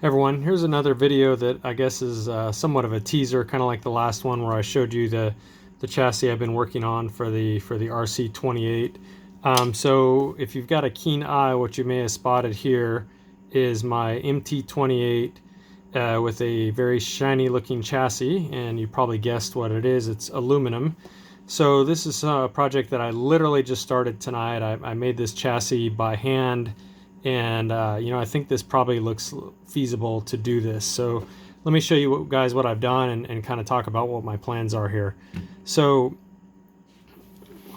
Everyone, here's another video that I guess is somewhat of a teaser, kind of like the last one where I showed you the chassis I've been working on for the RC28. So if you've got a keen eye, what you may have spotted here is my MT28 with a very shiny looking chassis, and you probably guessed what it is. It's aluminum. So this is a project that I literally just started tonight. I made this chassis by hand, and I think this probably looks feasible to do this. So let me show you guys what I've done and kind of talk about what my plans are here. So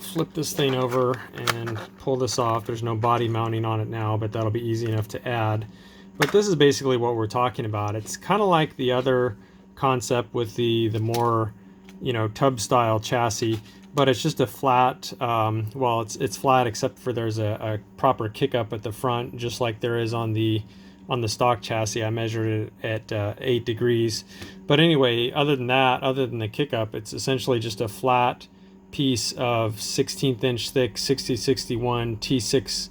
flip this thing over and pull this off. There's no body mounting on it now, but that'll be easy enough to add. But this is basically what we're talking about. It's kind of like the other concept with the more tub style chassis, but it's just a flat, well, it's flat except for there's a proper kick up at the front, just like there is on the stock chassis. I measured it at 8 degrees. But anyway, other than that, other than the kick up, it's essentially just a flat piece of 16th inch thick 6061 T6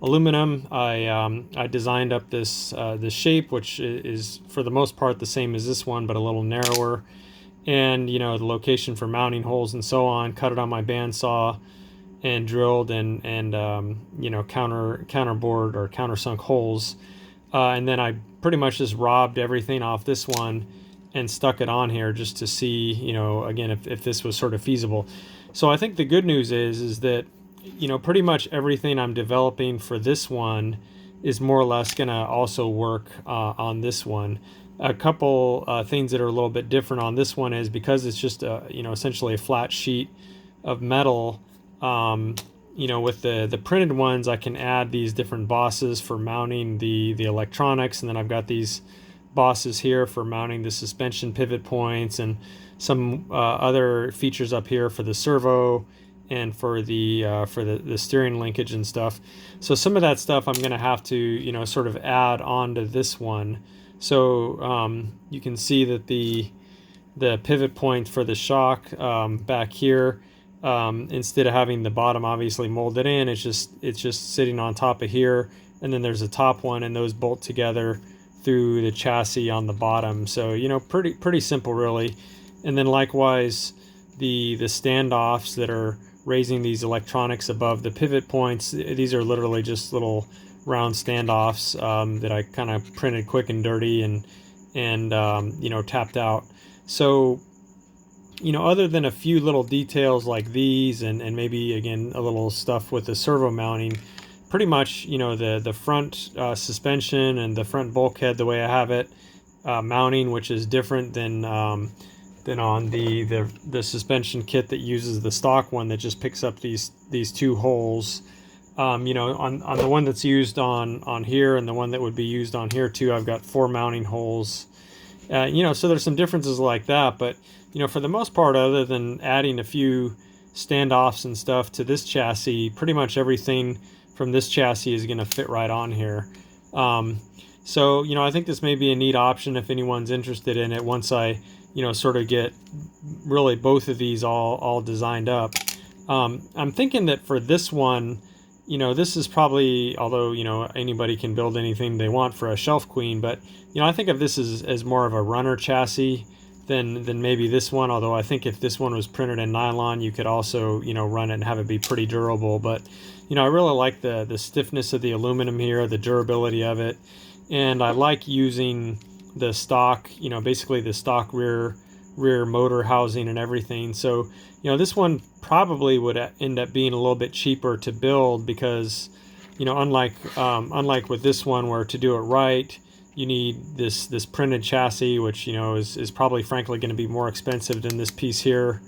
aluminum. I designed up this shape, which is for the most part the same as this one, but a little narrower. And the location for mounting holes and so on, cut it on my bandsaw and drilled and counterbored or countersunk holes, and then I pretty much just robbed everything off this one and stuck it on here just to see again if this was sort of feasible. So I think the good news is that pretty much everything I'm developing for this one is more or less gonna also work on this one. A couple things that are a little bit different on this one is because it's just essentially a flat sheet of metal. With the printed ones, I can add these different bosses for mounting the electronics, and then I've got these bosses here for mounting the suspension pivot points and some other features up here for the servo and for the steering linkage and stuff. So some of that stuff I'm going to have to sort of add onto this one. So you can see that the pivot point for the shock back here, instead of having the bottom obviously molded in, it's just sitting on top of here, and then there's a top one, and those bolt together through the chassis on the bottom. So pretty simple really. And then likewise the standoffs that are raising these electronics above the pivot points, these are literally just little round standoffs that I kind of printed quick and dirty and tapped out. So other than a few little details like these and maybe again a little stuff with the servo mounting, pretty much the front suspension and the front bulkhead, the way I have it mounting, which is different than on the suspension kit that uses the stock one that just picks up these two holes. On the one that's used on here and the one that would be used on here too, I've got 4 mounting holes. So there's some differences like that, but for the most part, other than adding a few standoffs and stuff to this chassis, pretty much everything from this chassis is going to fit right on here. So I think this may be a neat option if anyone's interested in it once I sort of get really both of these all designed up. I'm thinking that for this one, this is probably, although anybody can build anything they want for a shelf queen, but I think of this as more of a runner chassis than maybe this one. Although I think if this one was printed in nylon, you could also run it and have it be pretty durable. But I really like the stiffness of the aluminum here, the durability of it, and I like using the stock, basically the stock rear motor housing and everything. So this one probably would end up being a little bit cheaper to build because unlike with this one, where to do it right you need this printed chassis, which is probably frankly going to be more expensive than this piece here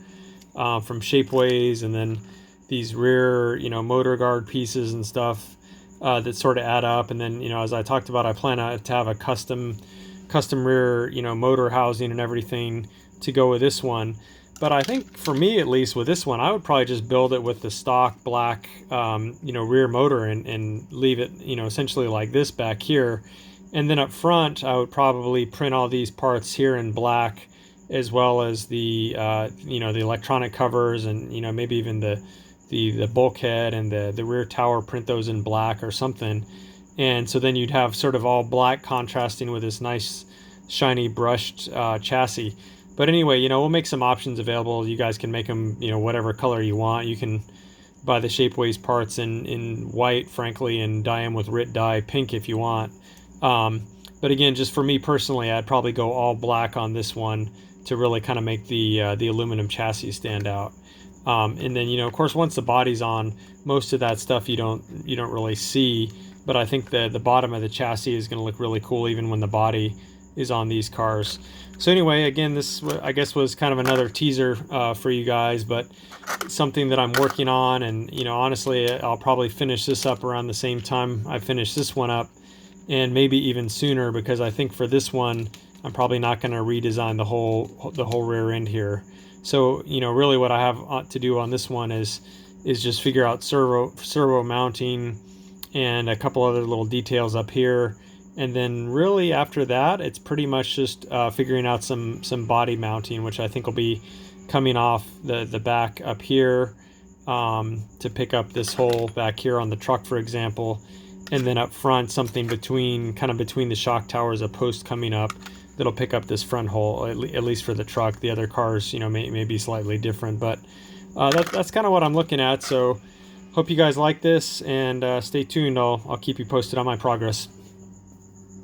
from Shapeways, and then these rear motor guard pieces and stuff that sort of add up. And then as I talked about, I plan to have a custom rear motor housing and everything to go with this one. But I think for me, at least with this one, I would probably just build it with the stock black rear motor and leave it essentially like this back here. And then up front, I would probably print all these parts here in black, as well as the the electronic covers and maybe even the bulkhead and the rear tower, print those in black or something. and so then you'd have sort of all black contrasting with this nice shiny brushed chassis. But anyway, we'll make some options available. You guys can make them, whatever color you want. You can buy the Shapeways parts in white, frankly, and dye them with RIT dye pink if you want. But again, just for me personally, I'd probably go all black on this one to really kind of make the aluminum chassis stand out. And then, of course, once the body's on, most of that stuff you don't really see. But I think the bottom of the chassis is going to look really cool even when the body is on these cars. So anyway, again, this I guess was kind of another teaser for you guys, but something that I'm working on. And honestly, I'll probably finish this up around the same time I finish this one up, and maybe even sooner, because I think for this one I'm probably not going to redesign the whole rear end here. So really what I have to do on this one is just figure out servo mounting and a couple other little details up here, and then really after that it's pretty much just figuring out some body mounting, which I think will be coming off the back up here to pick up this hole back here on the truck, for example, and then up front something between the shock towers, a post coming up that'll pick up this front hole, at least for the truck. The other cars may be slightly different, but that's kind of what I'm looking at. So hope you guys like this, and stay tuned. I'll keep you posted on my progress.